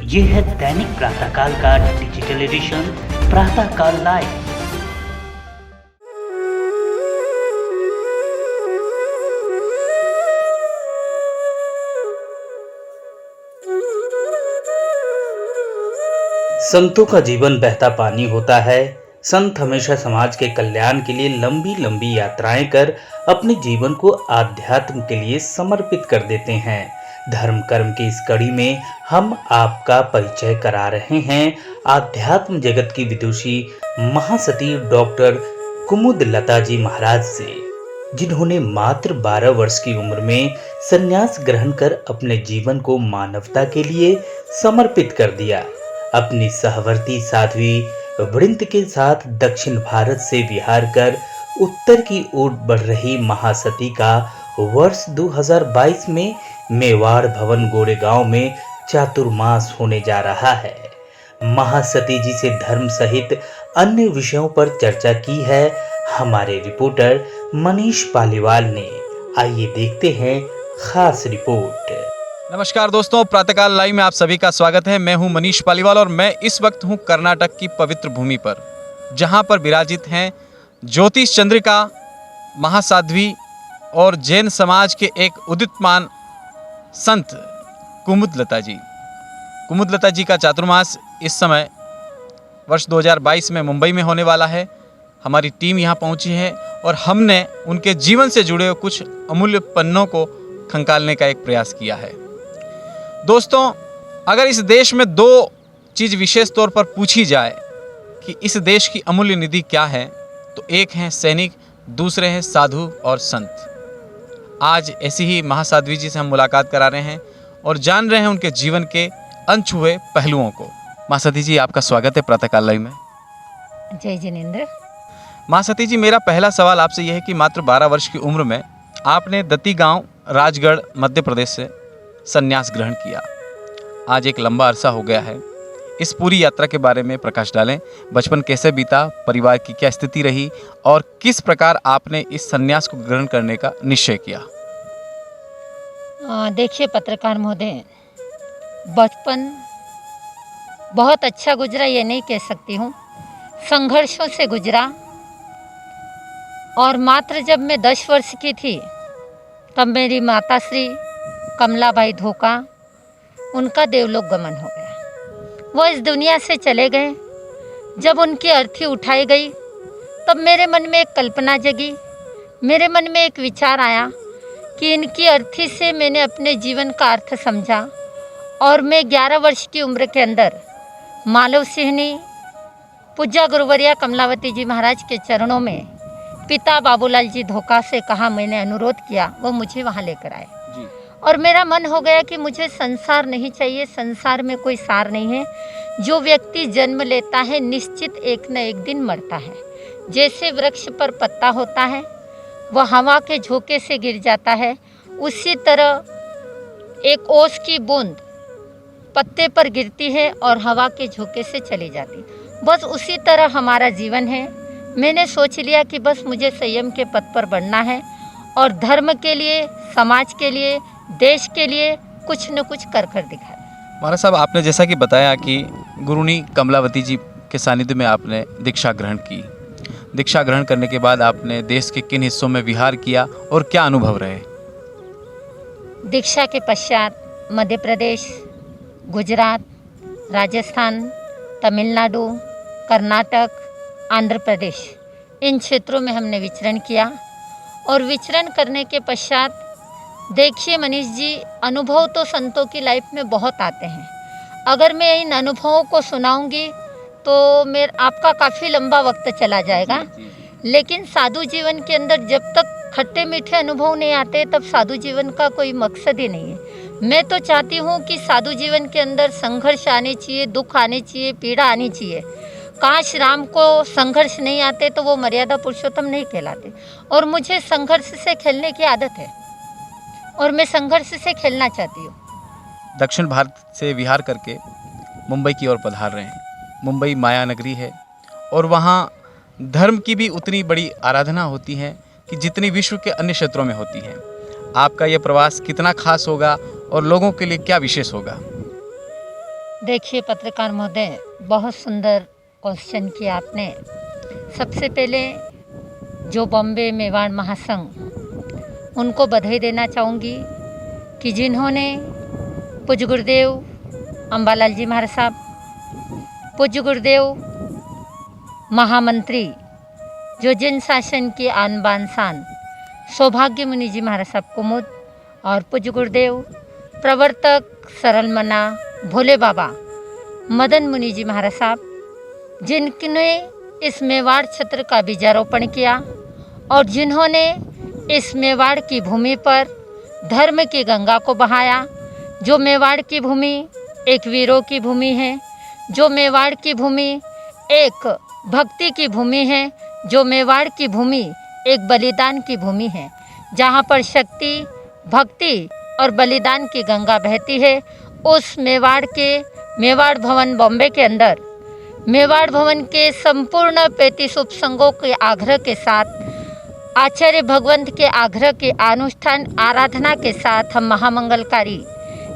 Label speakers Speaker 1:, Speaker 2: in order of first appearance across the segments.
Speaker 1: ये है दैनिक प्रातःकाल का डिजिटल एडिशन प्रातःकाल लाइव। संतों का जीवन बहता पानी होता है। संत हमेशा समाज के कल्याण के लिए लंबी लंबी यात्राएं कर अपने जीवन को आध्यात्म के लिए समर्पित कर देते हैं। धर्म कर्म की इस कड़ी में हम आपका परिचय करा रहे हैं आध्यात्म जगत की विदुषी महासती डॉक्टर कुमुदलता जी महाराज से, जिन्होंने मात्र 12 वर्ष की उम्र में संन्यास ग्रहण कर अपने जीवन को मानवता के लिए समर्पित कर दिया। अपनी सहवर्ती साध्वी वृंद के साथ दक्षिण भारत से विहार कर उत्तर की ओर बढ़ रही महासती का वर्ष 2022 में मेवाड़ भवन गोरेगांव में चातुर्मास होने जा रहा है। महासती जी से धर्म सहित अन्य विषयों पर चर्चा की है हमारे रिपोर्टर मनीष पालीवाल ने। आइए देखते हैं खास रिपोर्ट।
Speaker 2: नमस्कार दोस्तों, प्रातःकाल लाइव में आप सभी का स्वागत है। मैं हूं मनीष पालीवाल और मैं इस वक्त हूं कर्नाटक की पवित्र भूमि पर, जहां पर विराजित हैं ज्योतिष चंद्रिका महासाध्वी और जैन समाज के एक उदितमान संत कुमुदलता जी। कुमुदलता जी का चातुर्मास इस समय वर्ष 2022 में मुंबई में होने वाला है। हमारी टीम यहाँ पहुँची है और हमने उनके जीवन से जुड़े हुए कुछ अमूल्य पन्नों को खंगालने का एक प्रयास किया है। दोस्तों, अगर इस देश में दो चीज़ विशेष तौर पर पूछी जाए कि इस देश की अमूल्य निधि क्या है, तो एक हैं सैनिक, दूसरे हैं साधु और संत। आज ऐसी ही महासाध्वी जी से हम मुलाकात करा रहे हैं और जान रहे हैं उनके जीवन के अनछुए पहलुओं को। महासती जी, आपका स्वागत है प्रातःकाल लाइव में।
Speaker 3: जय जिनेंद्र।
Speaker 2: महासती जी, मेरा पहला सवाल आपसे यह है कि मात्र 12 वर्ष की उम्र में आपने दत्ती गांव राजगढ़ मध्य प्रदेश से संन्यास ग्रहण किया। आज एक लंबा अरसा हो गया है। इस पूरी यात्रा के बारे में प्रकाश डालें। बचपन कैसे बीता, परिवार की क्या स्थिति रही और किस प्रकार आपने इस संन्यास को ग्रहण करने का निश्चय किया?
Speaker 3: देखिए पत्रकार महोदय, बचपन बहुत अच्छा गुजरा ये नहीं कह सकती हूँ, संघर्षों से गुजरा। और मात्र जब मैं 10 वर्ष की थी तब मेरी माता श्री कमलाबाई धोका, उनका देवलोक गमन हो गया। वो इस दुनिया से चले गए। जब उनकी अर्थी उठाई गई तब मेरे मन में एक कल्पना जगी, मेरे मन में एक विचार आया कि इनकी अर्थी से मैंने अपने जीवन का अर्थ समझा। और मैं 11 वर्ष की उम्र के अंदर मालव सिंहनी पूज्य गुरुवर्या कमलावती जी महाराज के चरणों में पिता बाबूलाल जी धोका से कहा, मैंने अनुरोध किया, वो मुझे वहाँ लेकर आए। और मेरा मन हो गया कि मुझे संसार नहीं चाहिए, संसार में कोई सार नहीं है। जो व्यक्ति जन्म लेता है निश्चित एक न एक दिन मरता है। जैसे वृक्ष पर पत्ता होता है वह हवा के झोंके से गिर जाता है, उसी तरह एक ओस की बूंद पत्ते पर गिरती है और हवा के झोंके से चली जाती। बस उसी तरह हमारा जीवन है। मैंने सोच लिया कि बस मुझे संयम के पथ पर बढ़ना है और धर्म के लिए, समाज के लिए, देश के लिए कुछ न कुछ कर दिखाए।
Speaker 2: महाराज साहब, आपने जैसा कि बताया कि गुरुनी कमलावती जी के सानिध्य में आपने दीक्षा ग्रहण की। दीक्षा ग्रहण करने के बाद आपने देश के किन हिस्सों में विहार किया और क्या अनुभव रहे?
Speaker 3: दीक्षा के पश्चात मध्य प्रदेश, गुजरात, राजस्थान, तमिलनाडु, कर्नाटक, आंध्र प्रदेश, इन क्षेत्रों में हमने विचरण किया। और विचरण करने के पश्चात देखिए मनीष जी, अनुभव तो संतों की लाइफ में बहुत आते हैं। अगर मैं इन अनुभवों को सुनाऊंगी तो आपका काफ़ी लंबा वक्त चला जाएगा। लेकिन साधु जीवन के अंदर जब तक खट्टे मीठे अनुभव नहीं आते तब साधु जीवन का कोई मकसद ही नहीं है। मैं तो चाहती हूँ कि साधु जीवन के अंदर संघर्ष आने चाहिए, दुख आने चाहिए, पीड़ा आनी चाहिए। काश राम को संघर्ष नहीं आते तो वो मर्यादा पुरुषोत्तम नहीं कहलाते। और मुझे संघर्ष से खेलने की आदत है और मैं संघर्ष से खेलना चाहती हूँ।
Speaker 2: दक्षिण भारत से विहार करके मुंबई की ओर पधार रहे हैं। मुंबई माया नगरी है और वहाँ धर्म की भी उतनी बड़ी आराधना होती है कि जितनी विश्व के अन्य क्षेत्रों में होती है। आपका यह प्रवास कितना खास होगा और लोगों के लिए क्या विशेष होगा?
Speaker 3: देखिए पत्रकार महोदय, बहुत सुंदर क्वेश्चन किया आपने। सबसे पहले जो बॉम्बे मेवाड़ महासंघ, उनको बधाई देना चाहूँगी कि जिन्होंने पूज्य गुरुदेव अम्बालाल जी महाराज साहब, पूज्य गुरुदेव महामंत्री जो जिन शासन की आन बान शान सौभाग्य मुनि जी महाराज साहब कुमुद, और पूज्य गुरुदेव प्रवर्तक सरल मना भोले बाबा मदन मुनि जी महाराज साहब, जिनने इस मेवाड़ क्षेत्र का बीजारोपण किया और जिन्होंने इस मेवाड़ की भूमि पर धर्म की गंगा को बहाया। जो मेवाड़ की भूमि एक वीरों की भूमि है, जो मेवाड़ की भूमि एक भक्ति की भूमि है, जो मेवाड़ की भूमि एक बलिदान की भूमि है, जहाँ पर शक्ति, भक्ति और बलिदान की गंगा बहती है। उस मेवाड़ के मेवाड़ भवन बॉम्बे के अंदर, मेवाड़ भवन के संपूर्ण 35 उपसंघों के आग्रह के साथ, आचार्य भगवंत के आग्रह के अनुष्ठान आराधना के साथ हम महामंगलकारी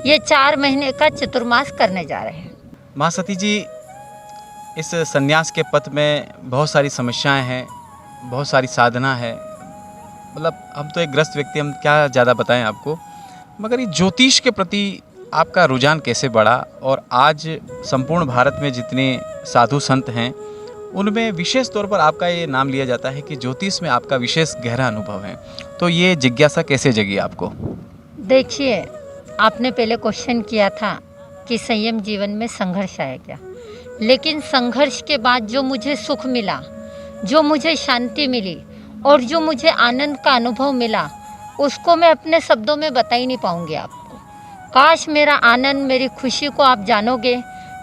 Speaker 3: ये 4 महीने का चतुर्मास करने जा रहे हैं।
Speaker 2: महासती जी, इस संन्यास के पथ में बहुत सारी समस्याएं हैं, बहुत सारी साधना है। मतलब हम तो एक ग्रस्त व्यक्ति, हम क्या ज़्यादा बताएं आपको, मगर ये ज्योतिष के प्रति आपका रुझान कैसे बढ़ा और आज संपूर्ण भारत में जितने साधु संत हैं उनमें विशेष तौर पर आपका ये नाम लिया जाता है कि ज्योतिष में आपका विशेष गहरा अनुभव है, तो ये जिज्ञासा कैसे जगी आपको?
Speaker 3: देखिए, आपने पहले क्वेश्चन किया था कि संयम जीवन में संघर्ष आया क्या, लेकिन संघर्ष के बाद जो मुझे सुख मिला, जो मुझे शांति मिली और जो मुझे आनंद का अनुभव मिला, उसको मैं अपने शब्दों में बता ही नहीं पाऊँगी आपको। काश मेरा आनंद, मेरी खुशी को आप जानोगे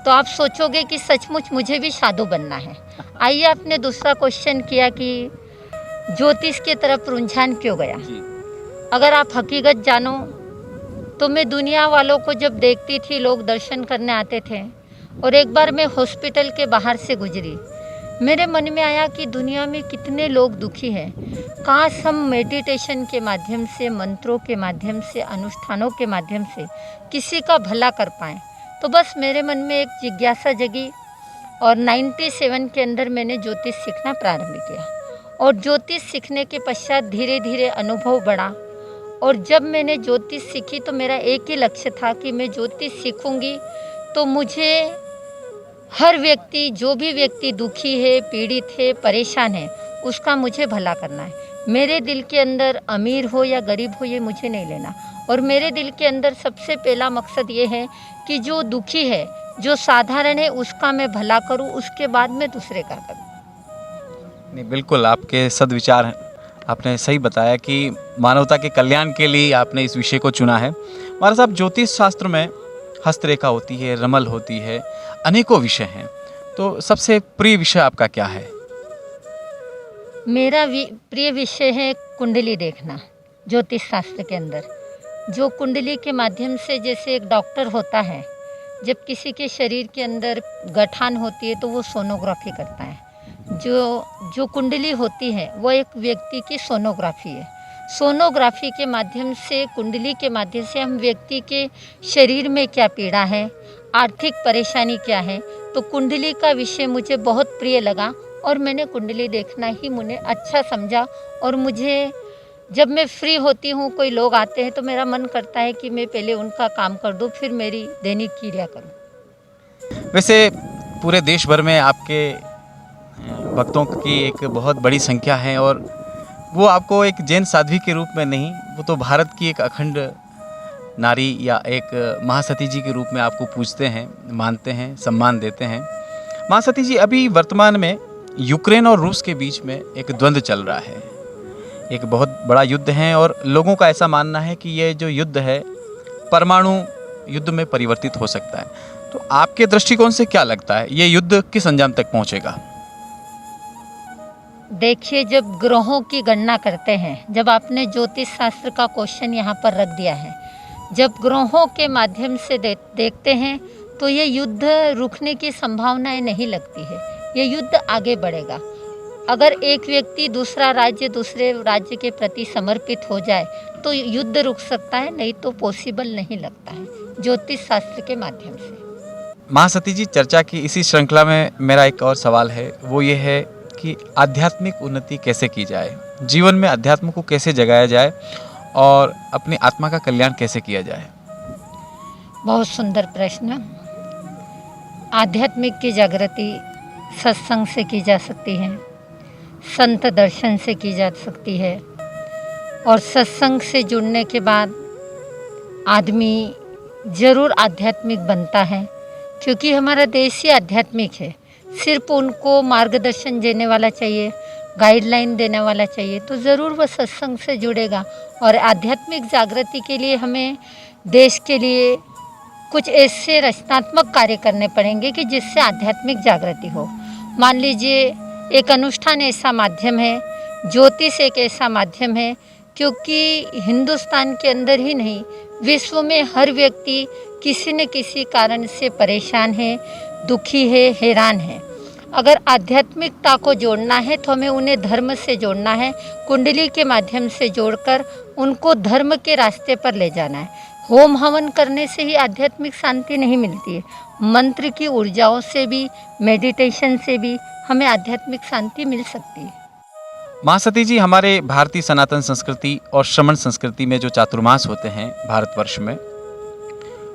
Speaker 3: तो आप सोचोगे कि सचमुच मुझे भी साधु बनना है। आइए, आपने दूसरा क्वेश्चन किया कि ज्योतिष की तरफ रुझान क्यों गया। अगर आप हकीकत जानो तो मैं दुनिया वालों को जब देखती थी, लोग दर्शन करने आते थे, और एक बार मैं हॉस्पिटल के बाहर से गुजरी, मेरे मन में आया कि दुनिया में कितने लोग दुखी हैं। काश हम मेडिटेशन के माध्यम से, मंत्रों के माध्यम से, अनुष्ठानों के माध्यम से किसी का भला कर पाएँ। तो बस मेरे मन में एक जिज्ञासा जगी और 97 के अंदर मैंने ज्योतिष सीखना प्रारंभ किया। और ज्योतिष सीखने के पश्चात धीरे धीरे अनुभव बढ़ा, और जब मैंने ज्योतिष सीखी तो मेरा एक ही लक्ष्य था कि मैं ज्योतिष सीखूंगी तो मुझे हर व्यक्ति, जो भी व्यक्ति दुखी है, पीड़ित है, परेशान है, उसका मुझे भला करना है। मेरे दिल के अंदर अमीर हो या गरीब हो ये मुझे नहीं लेना, और मेरे दिल के अंदर सबसे पहला मकसद ये है कि जो दुखी है, जो साधारण है, उसका मैं भला करूं, उसके बाद मैं दूसरे का करूं।
Speaker 2: नहीं, बिल्कुल आपके सद्विचार हैं। आपने सही बताया कि मानवता के कल्याण के लिए आपने इस विषय को चुना है। महाराज साहब, ज्योतिष शास्त्र में हस्तरेखा होती है, रमल होती है, अनेकों विषय हैं, तो सबसे प्रिय विषय आपका क्या है?
Speaker 3: मेरा प्रिय विषय है कुंडली देखना। ज्योतिष शास्त्र के अंदर जो कुंडली के माध्यम से, जैसे एक डॉक्टर होता है, जब किसी के शरीर के अंदर गठान होती है तो वो सोनोग्राफी करता है। जो कुंडली होती है वो एक व्यक्ति की सोनोग्राफी है। सोनोग्राफी के माध्यम से, कुंडली के माध्यम से हम व्यक्ति के शरीर में क्या पीड़ा है, आर्थिक परेशानी क्या है, तो कुंडली का विषय मुझे बहुत प्रिय लगा और मैंने कुंडली देखना ही मुझे अच्छा समझा। और मुझे जब मैं फ्री होती हूँ, कोई लोग आते हैं तो मेरा मन करता है कि मैं पहले उनका काम कर दूँ, फिर मेरी दैनिक क्रिया करूँ।
Speaker 2: वैसे पूरे देश भर में आपके भक्तों की एक बहुत बड़ी संख्या है, और वो आपको एक जैन साध्वी के रूप में नहीं, वो तो भारत की एक अखंड नारी या एक महासती जी के रूप में आपको पूजते हैं, मानते हैं, सम्मान देते हैं। महासती जी, अभी वर्तमान में यूक्रेन और रूस के बीच में एक द्वंद्व चल रहा है, एक बहुत बड़ा युद्ध है, और लोगों का ऐसा मानना है कि ये जो युद्ध है परमाणु युद्ध में परिवर्तित हो सकता है। तो आपके दृष्टिकोण से क्या लगता है, ये युद्ध किस अंजाम तक पहुंचेगा?
Speaker 3: देखिए, जब ग्रहों की गणना करते हैं, जब आपने ज्योतिष शास्त्र का क्वेश्चन यहाँ पर रख दिया है, जब ग्रहों के माध्यम से देखते हैं तो ये युद्ध रुकने की संभावनाएं नहीं लगती है। ये युद्ध आगे बढ़ेगा। अगर एक व्यक्ति दूसरे राज्य के प्रति समर्पित हो जाए तो युद्ध रुक सकता है, नहीं तो पॉसिबल नहीं लगता है ज्योतिष शास्त्र के माध्यम से।
Speaker 2: महासती जी, चर्चा की इसी श्रृंखला में मेरा एक और सवाल है, वो ये है कि आध्यात्मिक उन्नति कैसे की जाए, जीवन में अध्यात्म को कैसे जगाया जाए और अपनी आत्मा का कल्याण कैसे किया जाए।
Speaker 3: बहुत सुंदर प्रश्न। आध्यात्मिक की जागृति सत्संग से की जा सकती है, संत दर्शन से की जा सकती है, और सत्संग से जुड़ने के बाद आदमी ज़रूर आध्यात्मिक बनता है, क्योंकि हमारा देश ही आध्यात्मिक है। सिर्फ उनको मार्गदर्शन देने वाला चाहिए, गाइडलाइन देने वाला चाहिए, तो ज़रूर वह सत्संग से जुड़ेगा। और आध्यात्मिक जागृति के लिए हमें देश के लिए कुछ ऐसे रचनात्मक कार्य करने पड़ेंगे कि जिससे आध्यात्मिक जागृति हो। मान लीजिए एक अनुष्ठान ऐसा माध्यम है, ज्योतिष एक ऐसा माध्यम है, क्योंकि हिंदुस्तान के अंदर ही नहीं, विश्व में हर व्यक्ति किसी न किसी कारण से परेशान है, दुखी है, हैरान है। अगर आध्यात्मिकता को जोड़ना है तो हमें उन्हें धर्म से जोड़ना है, कुंडली के माध्यम से जोड़कर उनको धर्म के रास्ते पर ले जाना है। होम हवन करने से ही आध्यात्मिक शांति नहीं मिलती है, मंत्र की ऊर्जाओं से भी, मेडिटेशन से भी हमें आध्यात्मिक शांति मिल सकती है।
Speaker 2: महासती जी, हमारे भारतीय सनातन संस्कृति और श्रमण संस्कृति में जो चातुर्मास होते हैं भारतवर्ष में,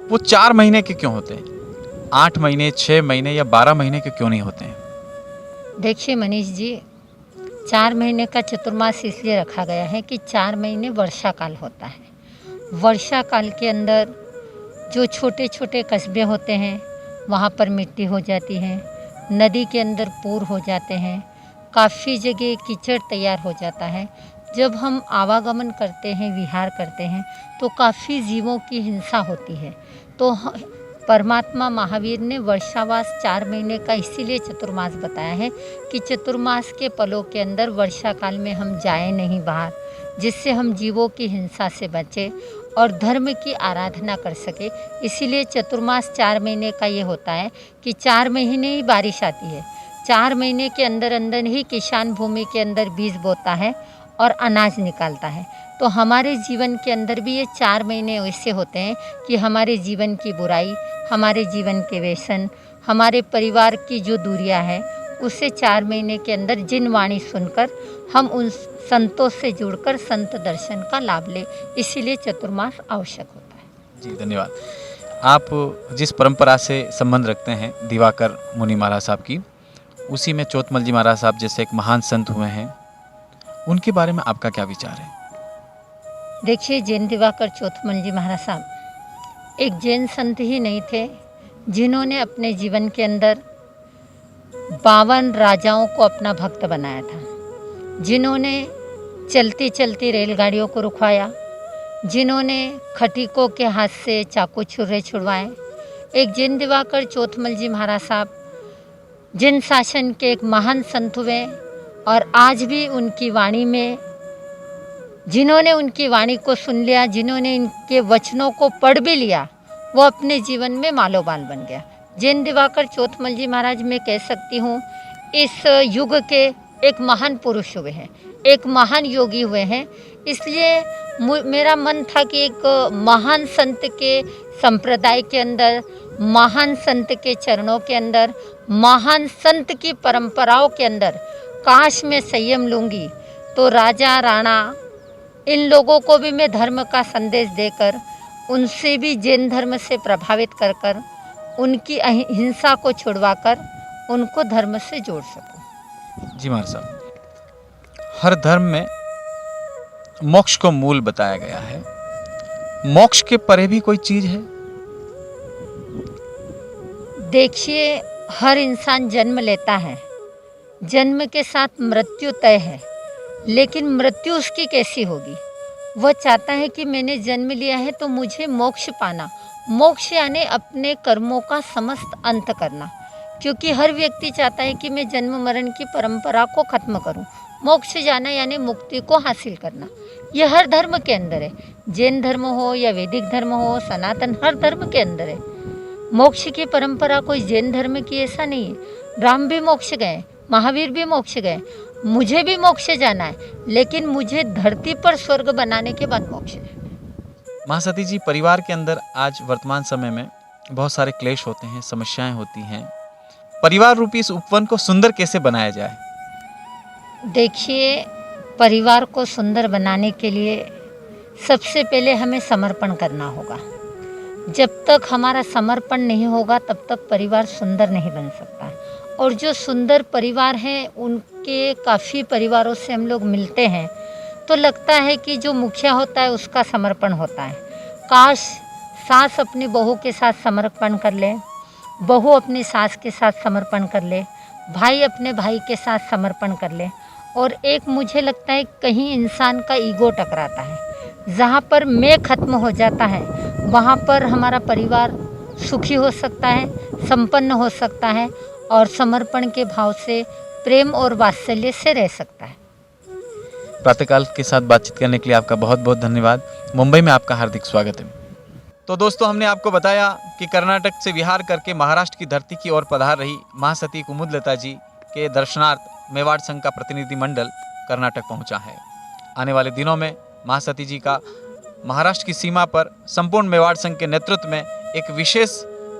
Speaker 2: वो 4 महीने के क्यों होते हैं? 8 महीने, 6 महीने या 12 महीने के क्यों नहीं होते हैं?
Speaker 3: देखिए मनीष जी, 4 महीने का चतुर्मास इसलिए रखा गया है कि 4 महीने वर्षा काल होता है। वर्षा काल के अंदर जो छोटे छोटे कस्बे होते हैं वहाँ पर मिट्टी हो जाती है, नदी के अंदर पूर हो जाते हैं, काफ़ी जगह कीचड़ तैयार हो जाता है। जब हम आवागमन करते हैं, विहार करते हैं, तो काफ़ी जीवों की हिंसा होती है। तो परमात्मा महावीर ने वर्षावास 4 महीने का इसीलिए चतुर्मास बताया है कि चतुर्मास के पलों के अंदर वर्षा काल में हम जाएं नहीं बाहर, जिससे हम जीवों की हिंसा से बचें और धर्म की आराधना कर सके। इसीलिए चतुर्मास 4 महीने का ये होता है कि 4 महीने ही बारिश आती है, 4 महीने के अंदर अंदर ही किसान भूमि के अंदर बीज बोता है और अनाज निकालता है। तो हमारे जीवन के अंदर भी ये 4 महीने ऐसे होते हैं कि हमारे जीवन की बुराई, हमारे जीवन के व्यसन, हमारे परिवार की जो दूरियां हैं, उसे 4 महीने के अंदर जिन वाणी सुनकर हम उन संतों से जुड़कर संत दर्शन का लाभ लें। इसीलिए चतुर्मास आवश्यक होता है।
Speaker 2: जी धन्यवाद। आप जिस परंपरा से संबंध रखते हैं दिवाकर मुनि महाराज साहब की, उसी में चोथमल जी महाराज साहब जैसे एक महान संत हुए हैं, उनके बारे में आपका क्या विचार है?
Speaker 3: देखिए, जैन दिवाकर चोथमल जी महाराज साहब एक जैन संत ही नहीं थे जिन्होंने अपने जीवन के अंदर 52 राजाओं को अपना भक्त बनाया था, जिन्होंने चलती चलती रेलगाड़ियों को रुकवाया, जिन्होंने खटीकों के हाथ से चाकू छुरे छुड़वाए। एक जैन दिवाकर चोथमल जी महाराज साहब जिन शासन के एक महान संत हुए, और आज भी उनकी वाणी में, जिन्होंने उनकी वाणी को सुन लिया, जिन्होंने इनके वचनों को पढ़ भी लिया, वो अपने जीवन में मालोमाल बन गया। जैन दिवाकर चोथमल जी महाराज मैं कह सकती हूँ इस युग के एक महान पुरुष हुए हैं, एक महान योगी हुए हैं। इसलिए मेरा मन था कि एक महान संत के संप्रदाय के अंदर, महान संत के चरणों के अंदर, महान संत की परंपराओं के अंदर काश मैं संयम लूँगी तो राजा राणा इन लोगों को भी मैं धर्म का संदेश देकर, उनसे भी जैन धर्म से प्रभावित कर कर, उनकी हिंसा को छुड़वाकर उनको धर्म से जोड़ सकूं।
Speaker 2: जी महाराज साहब, हर धर्म में मोक्ष को मूल बताया गया है। मोक्ष के परे भी कोई चीज है?
Speaker 3: देखिए, हर इंसान जन्म लेता है, जन्म के साथ मृत्यु तय है, लेकिन मृत्यु उसकी कैसी होगी? वह चाहता है कि मैंने जन्म लिया है तो मुझे मोक्ष पाना। मोक्ष यानी अपने कर्मों का समस्त अंत करना, क्योंकि हर व्यक्ति चाहता है कि मैं जन्म मरण की परंपरा को खत्म करूं। मोक्ष जाना यानी मुक्ति को हासिल करना। यह हर धर्म के अंदर है, जैन धर्म हो या वैदिक धर्म हो, सनातन, हर धर्म के अंदर है। मोक्ष की परंपरा कोई जैन धर्म की ऐसा नहीं है। राम भी मोक्ष गए, महावीर भी मोक्ष गए, मुझे भी मोक्ष जाना है, लेकिन मुझे धरती पर स्वर्ग बनाने के बाद मोक्ष है।
Speaker 2: महासती जी, परिवार के अंदर आज वर्तमान समय में बहुत सारे क्लेश होते हैं, समस्याएं होती हैं। परिवार रूपी इस उपवन को सुंदर कैसे बनाया जाए?
Speaker 3: देखिए, परिवार को सुंदर बनाने के लिए सबसे पहले हमें समर्पण करना होगा। जब तक हमारा समर्पण नहीं होगा तब तक परिवार सुंदर नहीं बन सकता। और जो सुंदर परिवार हैं उनके काफ़ी परिवारों से हम लोग मिलते हैं तो लगता है कि जो मुखिया होता है उसका समर्पण होता है। काश सास अपनी बहू के साथ समर्पण कर ले, बहू अपनी सास के साथ समर्पण कर ले, भाई अपने भाई के साथ समर्पण कर ले। और एक मुझे लगता है कहीं इंसान का ईगो टकराता है, जहाँ पर मैं ख़त्म हो जाता है वहाँ पर हमारा परिवार सुखी हो सकता है, संपन्न हो सकता है और समर्पण के भाव से प्रेम और वात्सल्य से रह सकता है।
Speaker 2: प्रातःकाल के साथ बातचीत करने के लिए आपका बहुत बहुत धन्यवाद। मुंबई में आपका हार्दिक स्वागत है। तो दोस्तों, हमने आपको बताया कि कर्नाटक से विहार करके महाराष्ट्र की धरती की ओर पधार रही महासती कुमुदलता जी के दर्शनार्थ मेवाड़ संघ का प्रतिनिधि मंडल कर्नाटक पहुंचा है। आने वाले दिनों में महासती जी का महाराष्ट्र की सीमा पर संपूर्ण मेवाड़ संघ के नेतृत्व में एक विशेष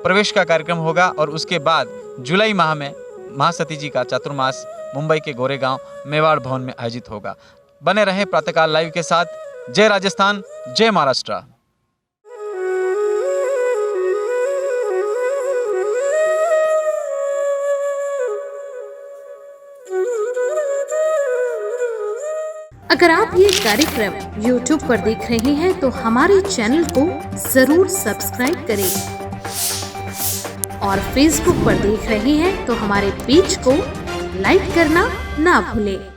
Speaker 2: प्रवेश का कार्यक्रम होगा और उसके बाद जुलाई माह में महासती जी का चातुर्मास मुंबई के गोरेगांव मेवाड़ भवन में आयोजित होगा। बने रहें प्रातःकाल लाइव के साथ। जय राजस्थान, जय महाराष्ट्र।
Speaker 4: अगर आप ये कार्यक्रम YouTube पर देख रहे हैं तो हमारे चैनल को जरूर सब्सक्राइब करें और Facebook पर देख रहे हैं तो हमारे पेज को लाइक करना ना भूलें।